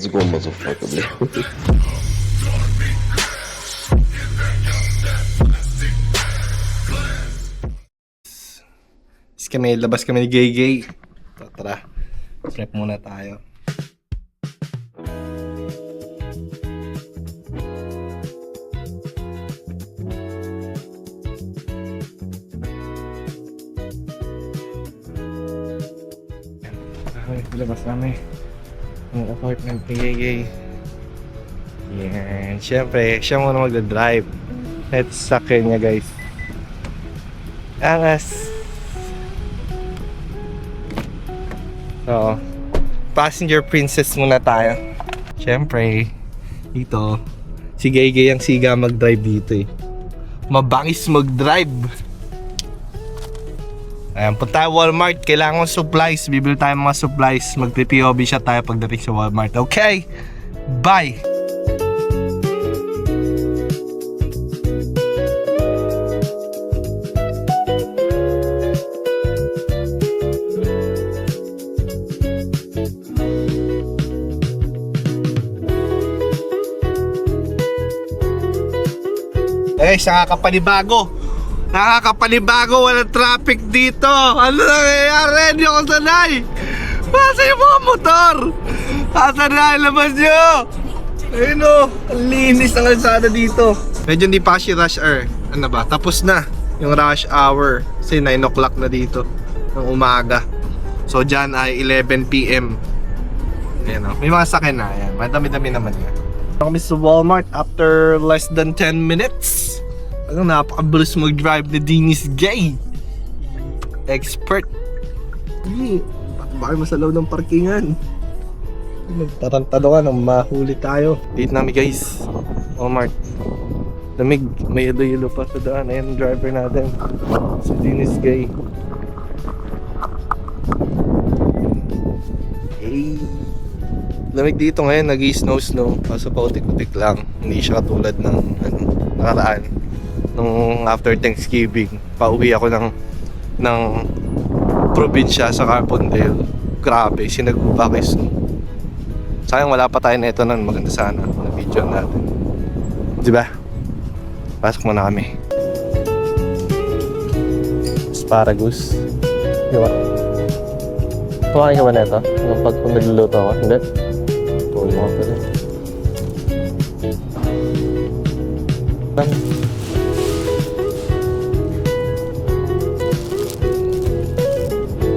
Let's go, motherfucker, bro. Labas kami ni Gay Gay. Tara, trip muna tayo. Labas kami ng apartment ni Gay Gay. Yan, syempre, siya muna magdadrive. Let's suck niya, guys. Angas. So, passenger princess muna tayo. Siyempre, dito, si Gay Gay ang siga mag-drive dito eh. Mabangis mag-drive. Ayan, punta tayo Walmart. Kailangan supplies. Bibili tayo mga supplies. Magpi-POV siya tayo pagdating sa Walmart. Okay? Bye! Guys, nakakapanibago, walang traffic dito. Ano nangyayari? Hindi ako sanay. Masa yung mga motor? Asan na, labas nyo. Ayun o, ang linis ang kalsada dito. Medyo hindi pa kasi rush hour. Ano ba, tapos na yung rush hour. Kasi 9 o'clock na dito ng umaga. So dyan ay 11 PM. Ayan o, may mga sakyan na. Ayan, madami-dami naman yan. Kami sa Walmart after less than 10 minutes. Ano, napakabilis mag-drive ni Dennis Gay. Expert. Bakit masalaw ng parkingan? Nagtarantado ka nang mahuli tayo. Date namin guys, Walmart. Lamig, may yelo-yelo pa sa daan. Ayan ang driver natin, si Dennis Gay. Hey. Lamig dito ngayon, nag-i-snow. Kaso pautik-utik lang. Hindi siya katulad ng nakaraan. Nung after Thanksgiving, pauwi ako ng probinsya sa Carbondale. Grabe, sinagubak is snow. Sayang wala pa tayo na ito nun. Maganda sana na video natin. Diba? Pasok muna kami. Asparagus. Diba? Kumakain ka ba na ito? Kung nagluluto ako? Hindi? Tuloy mo pa rin.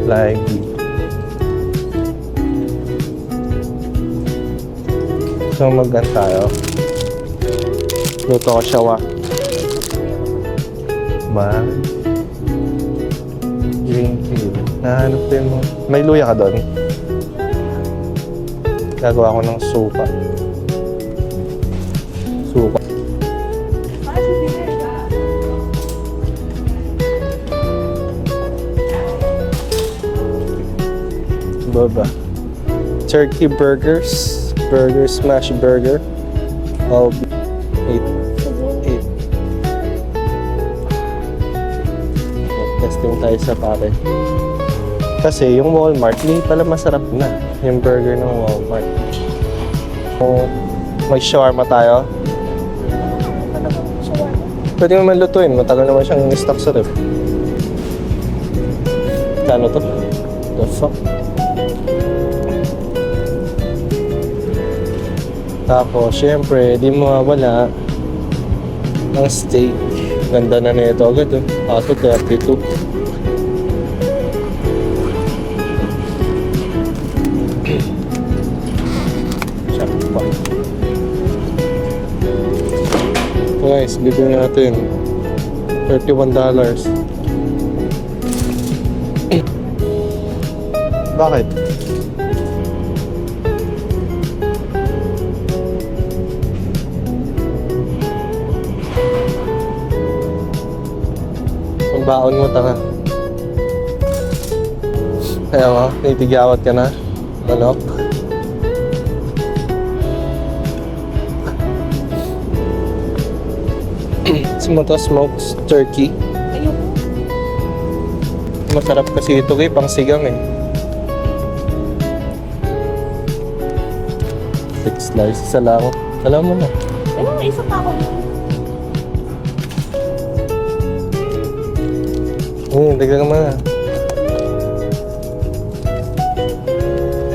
Lively. So mag-gan tayo. Luto ko siya green tea. Nahanap din mo. May luya ka doon? Gagawa ko ng suka. Baba. Turkey burgers. Smash burger. All 8. Testing tayo sa pare. Kasi yung Walmart, hindi pala masarap na yung burger ng Walmart. Kung may shawarma tayo, pwede mo man lutuin. Matagal naman siyang stock sa ref. Kano to? The fuck? Tapos, syempre, di mawawala ang steak. Ganda na nito agad, eh. Kaso 32. Sakpa. Guys, bibili natin $31. Bakit? Baon mo, tanga. Kaya mo, naitigawat ka na. Manok. Sumata smoked turkey. Masarap kasi ito kay pang sigang eh. traffic slice. Isa lang. Alam mo na. Ayun, may isa pa ako. Dagdagan mo na.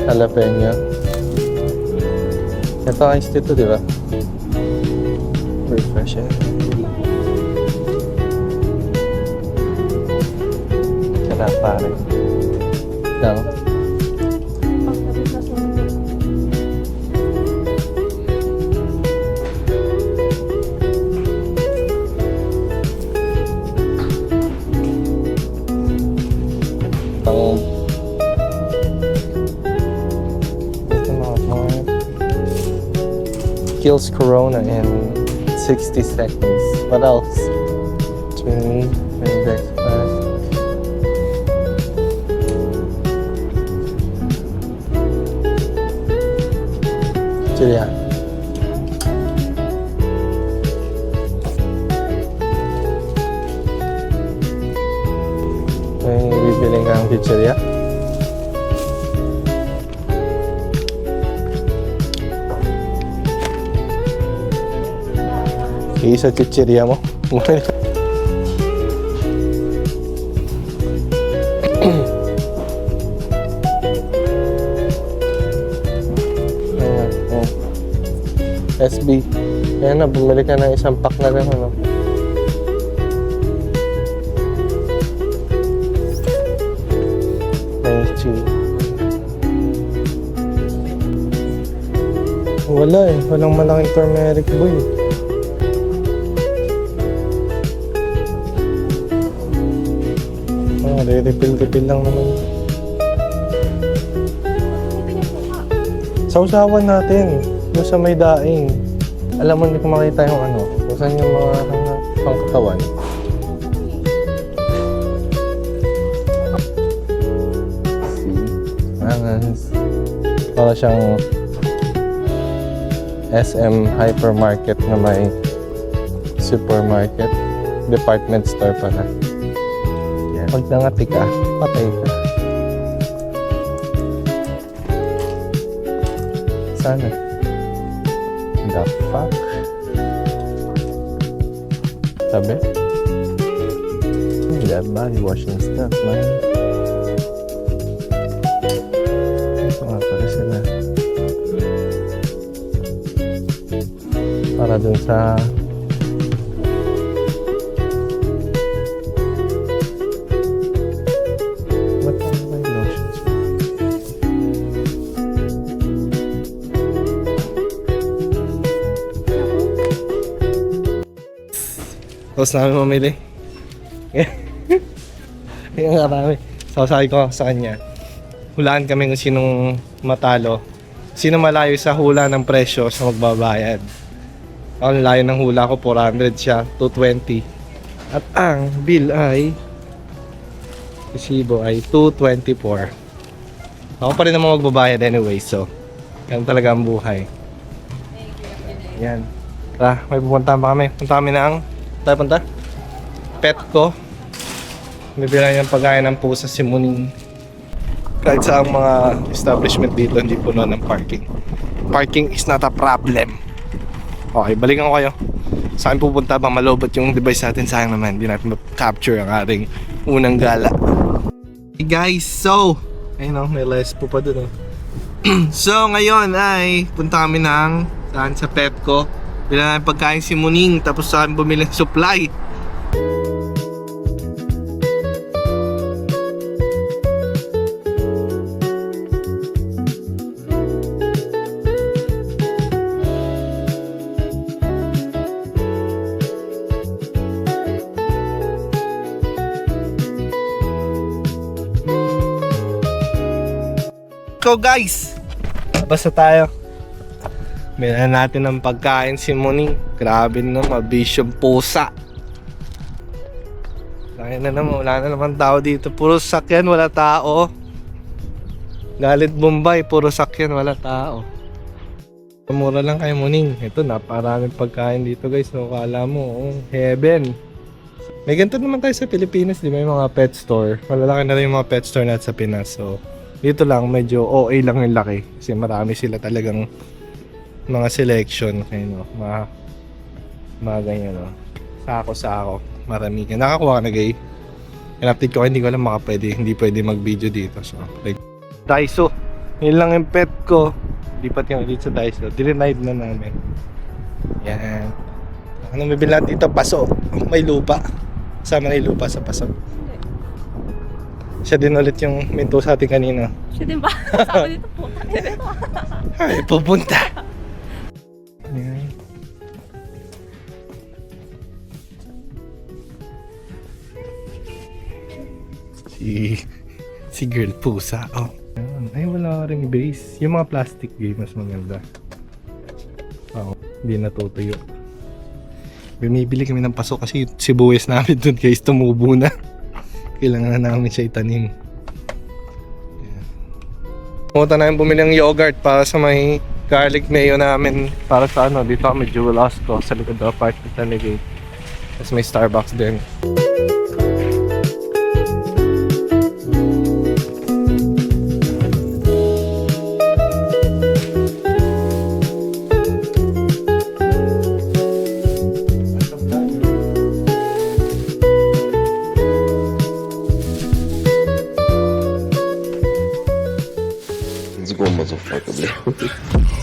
Jalapeno. Ito iced tea to, di ba? Refreshing. Sarap pare. Lang. Pagkabit na sumunod. Kills Corona in 60 seconds. What else? Twin breakfast. Chiria. May bibiling kang pizzeria? Isa chichirya mo. Ayan, oh. SB. Ayan na, bumili ka ng isang pack na lang, ano? Thank you. Wala eh. Walang malaking turmeric boy. Refill lang naman. Sausawan natin. Doon sa may daing. Alam mo, hindi ko makita yung ano. Kung saan yung mga pangkatawan. Para siyang SM hypermarket na may supermarket. Department store pala. Pag nangati ka, patay ka. Sana. The fuck? Sabi? That body washing stuff, man. Ito nga pala sila. Para dun sa tapos namin mamili. Yung marami. So sabi ko sa kanya, hulaan kami kung sinong matalo. Sino malayo sa hula ng presyo sa magbabayad. Ang layo ng hula ko, 400 siya, 220. At ang bill ay resibo ay 224. Ako pa rin naman magbabayad anyway, so yan talaga ang buhay. Yan. Tara, may pupuntahan pa kami. Punta kami ng tayo punta? Petco. Bibila niya ng pagkain ng pusa si Muning. Kahit sa mga establishment dito, hindi puno ng parking. Parking is not a problem. Okay, balikan ko kayo. Saan pupunta ba? Malobot yung device natin. Sayang naman, hindi natin ma-capture ang ating unang gala. Hey guys, so ayun o, may less po pa dun o. So ngayon ay punta kami ng saan? Sa Petco. Bila namin pagkain si Muning, tapos sa amin bumili ng supply. Go guys! Basta tayo. Bilhan natin ng pagkain si Muning. Grabe na, mabisyong pusa. Kaya na naman, wala na naman tao dito. Puro sakyan, wala tao. Galit Bombay, puro sakyan, wala tao. Mura lang kay Muning. Ito, naparaming pagkain dito guys. So, kala mo, oh, heaven. May ganito naman tayo sa Pilipinas, di ba? Yung mga pet store. Malalaki na rin yung mga pet store natin sa Pinas. So, dito lang, medyo OA lang yung laki. Kasi marami sila talagang mga selection, kayo, no? Mga ganyan, no? Sako, marami ka. Nakakuha ka na, gay? In-update ko, hindi ko alam hindi pwede mag-video dito. So, like, Daiso. Yun lang yung pet ko. Lipat yung ulit sa Daiso. Dilinide na namin. Yan. Ano mabili natin dito? Paso. May lupa. Sama na yung lupa sa paso. Siya din ulit yung minto sa atin kanina. Siya din ba? Sabi dito po. Ay, pupunta. Yan. Si girl pusa. Oh. Ayan. Ay, wala ring base. Yung mga plastic game mas maganda. Oh, hindi natutuyo. Bumibili kami ng paso kasi sibuyas namin dun guys tumubo na. Kailangan na namin siya itanim. Pumunta namin bumili ng yogurt para sa may garlic mayo namin. Para sa ano, dito kami Jewel Osco sa likod ng apartment na ligay. Tapos may Starbucks din. Let's go, motherfucker, bro.